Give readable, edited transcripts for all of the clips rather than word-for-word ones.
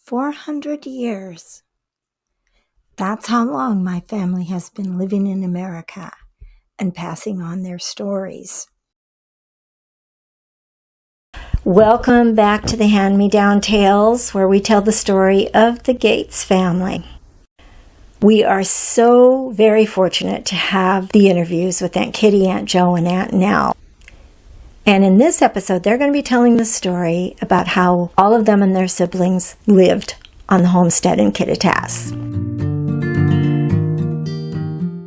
400 years. That's how long my family has been living in America and passing on their stories. Welcome back to the Hand-Me-Down Tales, where we tell the story of the Gates family. We are so very fortunate to have the interviews with Aunt Kitty, Aunt Jo, and Aunt Nell. And in this episode, they're going to be telling the story about how all of them and their siblings lived on the homestead in Kittitas.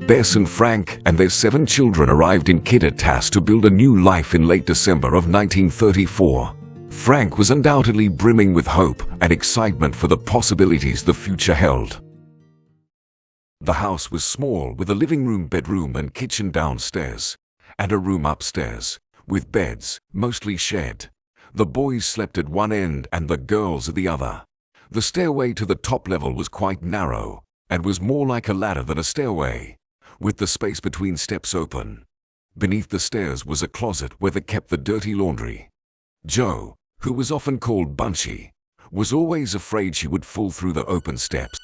Bess and Frank and their 7 children arrived in Kittitas to build a new life in late December of 1934. Frank was undoubtedly brimming with hope and excitement for the possibilities the future held. The house was small, with a living room, bedroom, and kitchen downstairs, and a room upstairs, with beds, mostly shed. The boys slept at one end and the girls at the other. The stairway to the top level was quite narrow, and was more like a ladder than a stairway, with the space between steps open. Beneath the stairs was a closet where they kept the dirty laundry. Jo, who was often called Bunchy, was always afraid she would fall through the open steps.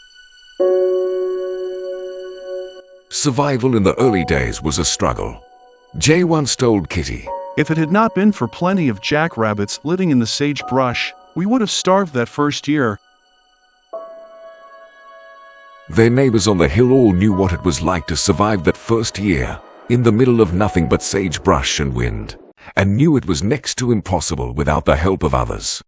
Survival in the early days was a struggle. Jay once told Kitty, "If it had not been for plenty of jackrabbits living in the sagebrush, we would have starved that first year." Their neighbors on the hill all knew what it was like to survive that first year, in the middle of nothing but sagebrush and wind, and knew it was next to impossible without the help of others.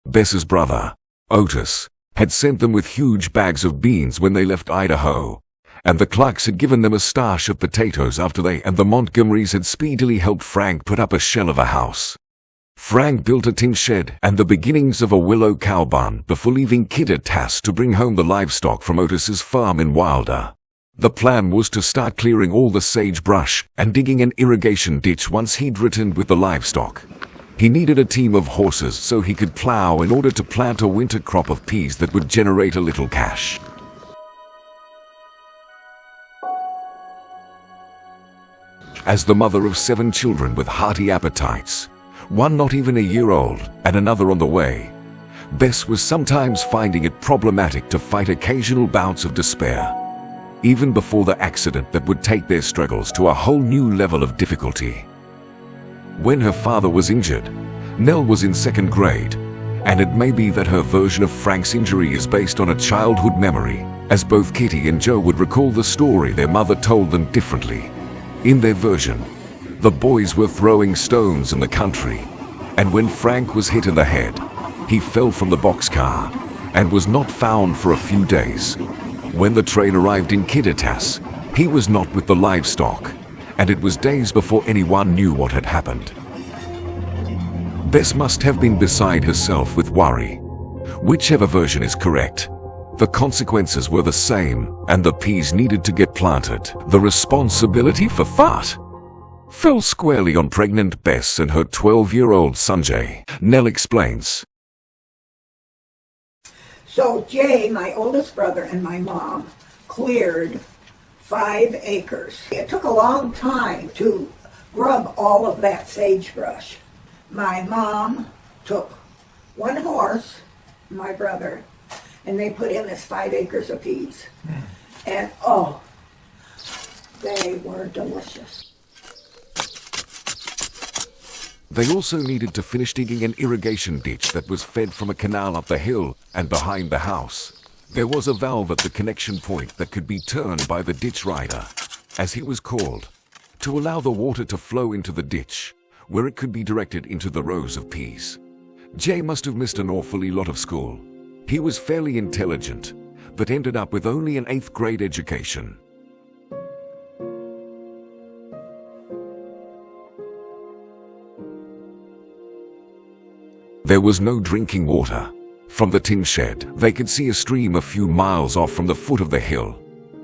Bess's brother, Otis, had sent them with huge bags of beans when they left Idaho, and the Clarks had given them a stash of potatoes after they and the Montgomerys had speedily helped Frank put up a shell of a house. Frank built a tin shed and the beginnings of a willow cow barn before leaving Kittitas to bring home the livestock from Otis's farm in Wilder. The plan was to start clearing all the sagebrush and digging an irrigation ditch once he'd returned with the livestock. He needed a team of horses so he could plow in order to plant a winter crop of peas that would generate a little cash. As the mother of 7 children with hearty appetites, one not even a year old and another on the way, Bess was sometimes finding it problematic to fight occasional bouts of despair, even before the accident that would take their struggles to a whole new level of difficulty. When her father was injured, Nell was in 2nd grade, and it may be that her version of Frank's injury is based on a childhood memory, as both Kitty and Jo would recall the story their mother told them differently. In their version, the boys were throwing stones in the country, and when Frank was hit in the head, he fell from the boxcar and was not found for a few days. When the train arrived in Kittitas, he was not with the livestock, and it was days before anyone knew what had happened. Bess must have been beside herself with worry. Whichever version is correct, the consequences were the same, and the peas needed to get planted. The responsibility for that fell squarely on pregnant Bess and her 12-year-old son Jay. Nell explains. So Jay, my oldest brother, and my mom cleared 5 acres. It took a long time to grub all of that sagebrush. My mom took 1 horse, my brother, and they put in this 5 acres of peas. And oh, they were delicious. They also needed to finish digging an irrigation ditch that was fed from a canal up the hill and behind the house. There was a valve at the connection point that could be turned by the ditch rider, as he was called, to allow the water to flow into the ditch, where it could be directed into the rows of peas. Jay must have missed an awfully lot of school. He was fairly intelligent, but ended up with only an 8th grade education. There was no drinking water. From the tin shed, they could see a stream a few miles off from the foot of the hill.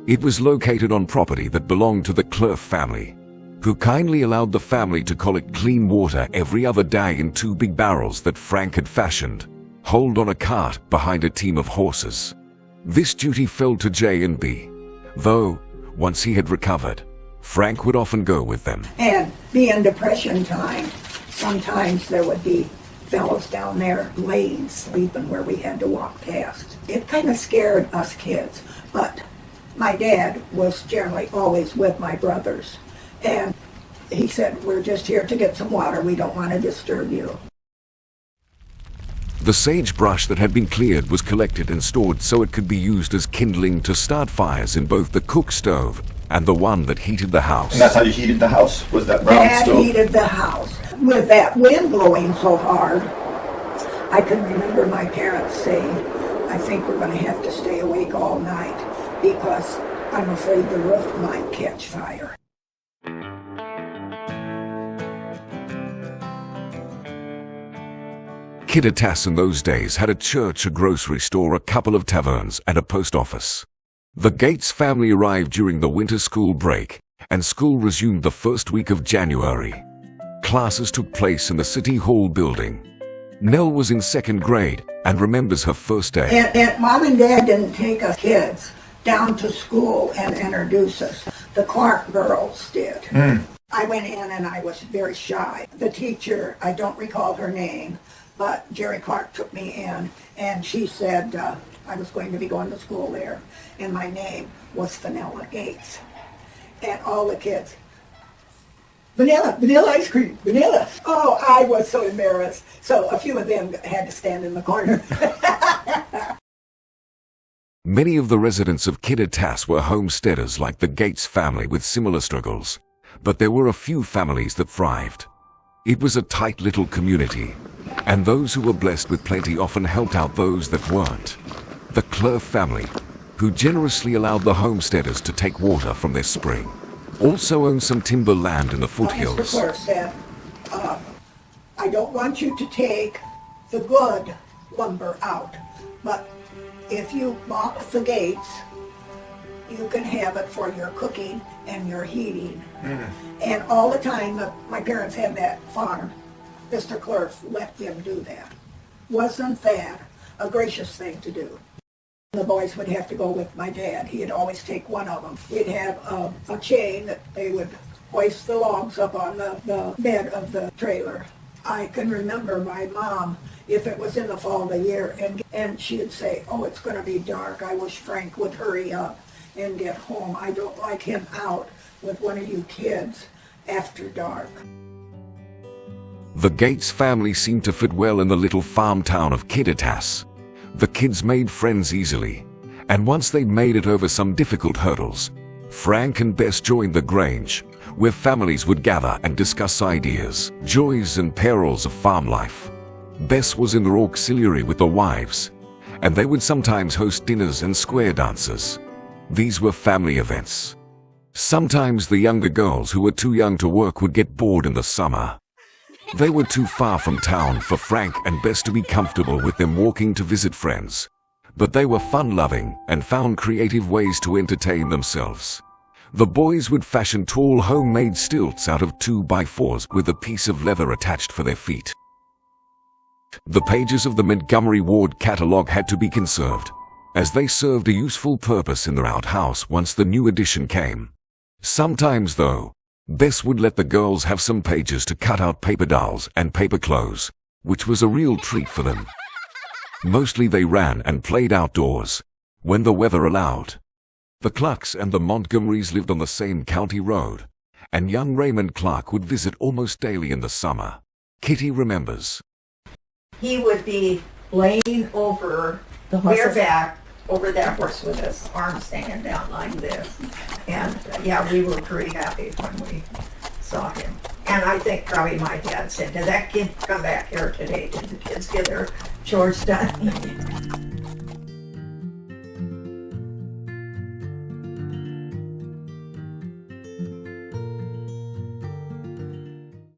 It was located on property that belonged to the Clerf family, who kindly allowed the family to collect clean water every other day in 2 big barrels that Frank had fashioned, hauled on a cart behind a team of horses. This duty fell to J and B, though, once he had recovered, Frank would often go with them. And being Depression time, sometimes there would be fellows down there laying, sleeping where we had to walk past. It kind of scared us kids, but my dad was generally always with my brothers. And he said, we're just here to get some water. We don't want to disturb you. The sagebrush that had been cleared was collected and stored so it could be used as kindling to start fires in both the cook stove and the one that heated the house. And that's how you heated the house, was that brown Dad stove? heated the house. With that wind blowing so hard, I can remember my parents saying, I think we're going to have to stay awake all night because I'm afraid the roof might catch fire. Kittitas in those days had a church, a grocery store, a couple of taverns, and a post office. The Gates family arrived during the winter school break, and school resumed the first week of January. Classes took place in the City Hall building. Nell was in second grade and remembers her first day. And Mom and Dad didn't take us kids down to school and introduce us. The Clark girls did. I went in and I was very shy. The teacher, I don't recall her name, but Jerry Clark took me in and she said I was going to be going to school there and my name was Vanilla Gates. And all the kids, vanilla ice cream, vanilla. Oh, I was so embarrassed. So a few of them had to stand in the corner. Many of the residents of Kittitas were homesteaders like the Gates family with similar struggles, but there were a few families that thrived. It was a tight little community, and those who were blessed with plenty often helped out those that weren't. The Clerf family, who generously allowed the homesteaders to take water from their spring, also owned some timber land in the foothills. Mr. Clerf said, I don't want you to take the good lumber out, but if you bought the gates, you can have it for your cooking and your heating. And all the time that my parents had that farm, Mr. Clerf let them do that. Wasn't that a gracious thing to do? The boys would have to go with my dad. He'd always take one of them. We'd have a chain that they would hoist the logs up on the bed of the trailer. I can remember my mom, if it was in the fall of the year, and she'd say, oh, it's going to be dark. I wish Frank would hurry up and get home. I don't like him out with one of you kids after dark. The Gates family seemed to fit well in the little farm town of Kittitas. The kids made friends easily, and once they'd made it over some difficult hurdles, Frank and Bess joined the Grange, where families would gather and discuss ideas, joys and perils of farm life. Bess was in their auxiliary with the wives, and they would sometimes host dinners and square dances. These were family events. Sometimes the younger girls who were too young to work would get bored in the summer. They were too far from town for Frank and Bess to be comfortable with them walking to visit friends, but they were fun-loving and found creative ways to entertain themselves. The boys would fashion tall homemade stilts out of 2x4s with a piece of leather attached for their feet. The pages of the Montgomery Ward catalog had to be conserved, as they served a useful purpose in their outhouse once the new edition came. Sometimes, though, Bess would let the girls have some pages to cut out paper dolls and paper clothes, which was a real treat for them. Mostly they ran and played outdoors, when the weather allowed. The Clarks and the Montgomerys lived on the same county road, and young Raymond Clark would visit almost daily in the summer. Kitty remembers. He would be laying over The horses. bareback over that horse with his arms hanging down like this. And yeah, we were pretty happy when we saw him. And I think probably my dad said, did that kid come back here today? Did the kids get their chores done?